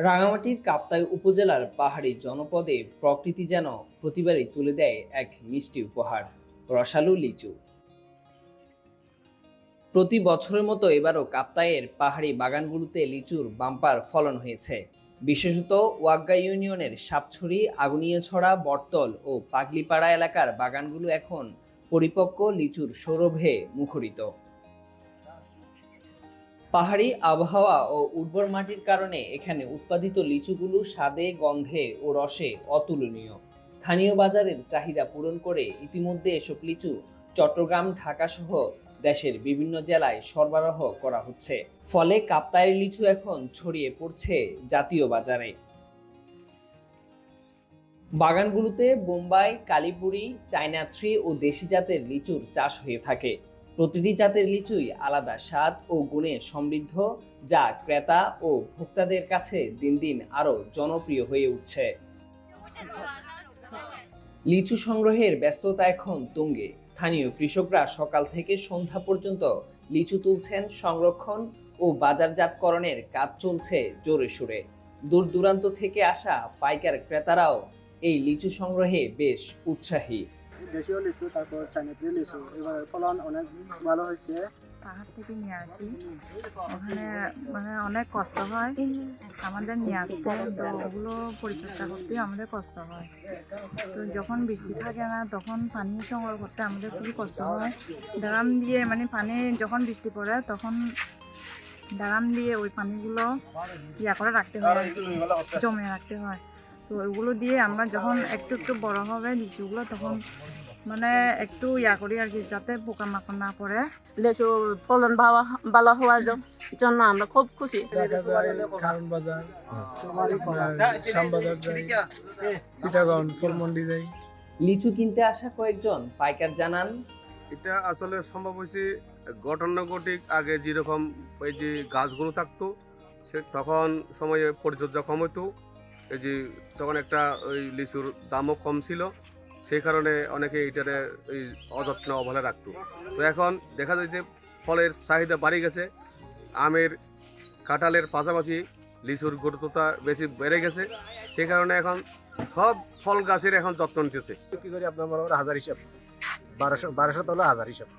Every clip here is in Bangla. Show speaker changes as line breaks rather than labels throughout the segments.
রাঙামাটির কাপ্তাই উপজেলার পাহাড়ি জনপদে প্রকৃতি যেন প্রতিবারই তুলে দেয় এক মিষ্টি উপহার, রসালো লিচু। প্রতি বছরের মতো এবারও কাপ্তাইয়ের পাহাড়ি বাগানগুলোতে লিচুর বাম্পার ফলন হয়েছে। বিশেষত ওয়াগ্গা ইউনিয়নের সাপছড়ি, আগুনিয়াছড়া, বটতল ও পাগলিপাড়া এলাকার বাগানগুলো এখন পরিপক্ক লিচুর সৌরভে মুখরিত। পাহাড়ি আবহাওয়া ও উর্বর মাটির কারণে এখানে উৎপাদিত লিচুগুলো স্বাদে, গন্ধে ও রসে অতুলনীয়। স্থানীয় বাজারের চাহিদা পূরণ করে ইতিমধ্যে এসব লিচু চট্টগ্রাম, ঢাকা সহ দেশের বিভিন্ন জেলায় সরবরাহ করা হচ্ছে। ফলে কাপ্তাইয়ের লিচু এখন ছড়িয়ে পড়ছে জাতীয় বাজারে। বাগানগুলোতে বোম্বাই, কালীপুরি, চায়না থ্রি ও দেশি জাতের লিচুর চাষ হয়ে থাকে। প্রতিটি জাতের লিচুই আলাদা স্বাদ ও গুণে সমৃদ্ধ, যা ক্রেতা ও ভোক্তাদের কাছে দিন দিন আরও জনপ্রিয় হয়ে উঠছে। লিচু সংগ্রহের ব্যস্ততা এখন তুঙ্গে। স্থানীয় কৃষকরা সকাল থেকে সন্ধ্যা পর্যন্ত লিচু তুলছেন, সংরক্ষণ ও বাজারজাতকরণের কাজ চলছে জোরে সোরে। দূর দূরান্ত থেকে আসা পাইকার ক্রেতারাও এই লিচু সংগ্রহে বেশ উৎসাহী।
দেশীয় লিচু, তারপর চাইনিজ লিচু, এবার ফলন অনেক ভালো হয়েছে।
পাহাড় থেকে নিয়ে আসি, ওখানে অনেক কষ্ট হয় আমাদের নিয়ে আসতে, তো ওগুলো পরিচর্যা করতে আমাদের কষ্ট হয়। তো যখন বৃষ্টি থাকে না তখন পানি সংগ্রহ করতে আমাদের খুবই কষ্ট হয়। ড্রাম দিয়ে পানি যখন বৃষ্টি পড়ে তখন ড্রাম দিয়ে ওই পানিগুলো করে রাখতে হয়, জমে রাখতে হয়। তো ওগুলো দিয়ে আমরা যখন একটু একটু বড় হবে লিচুগুলো তখন একটু করি আর কি, যাতে পোকামাকড় না পড়ে।
লিচু ফলন ভালো হওয়ার জন্য আমরা খুব খুশি।
কারণ বাজার, শ্যামবাজার যাই, চিটাগং, ফুলমন্ডি যাই।
লিচু কিনতে আসা কয়েকজন পাইকার জানান,
এটা আসলে সম্ভব হয়েছে গতানুগতিক আগে যেরকম ওই যে গাছগুলো থাকতো সে তখন সময়ে পরিচর্যা কম হতো, এই যে তখন একটা ওই লিচুর দামও কম ছিল, সেই কারণে অনেকে এইটারে ওই অযত্ন অবহেলা রাখতো। তো এখন দেখা যায় যে ফলের চাহিদা বাড়ে গেছে, আমের, কাঁঠালের পাশাপাশি লিচুর গুরুত্বতা বেশি বেড়ে গেছে, সেই কারণে এখন সব ফল গাছের এখন যত্ন নিতেছে।
কি করি আপনার মনে করেন 1000 হিসাব, 1200 তো হলো 1000 হিসাব,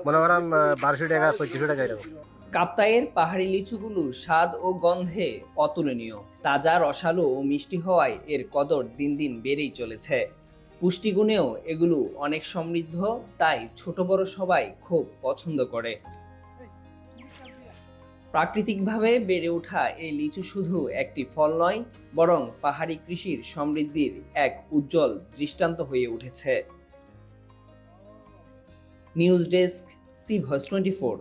মনে করেন 1200 টাকা 2500 টাকা এরকম।
কাপ্তাইয়ের পাহাড়ি লিচুগুলোর স্বাদ ও গন্ধে অতুলনীয়। তাজা, রসালো ও মিষ্টি হওয়ায় এর কদর দিন দিন বেড়েই চলেছে। পুষ্টিগুণেও এগুলো অনেক সমৃদ্ধ, তাই ছোট বড় সবাই খুব পছন্দ করে। প্রাকৃতিকভাবে বেড়ে ওঠা এই লিচু শুধু একটি ফল নয়, বরং পাহাড়ি কৃষির সমৃদ্ধির এক উজ্জ্বল দৃষ্টান্ত হয়ে উঠেছে। News desk, C voice 24।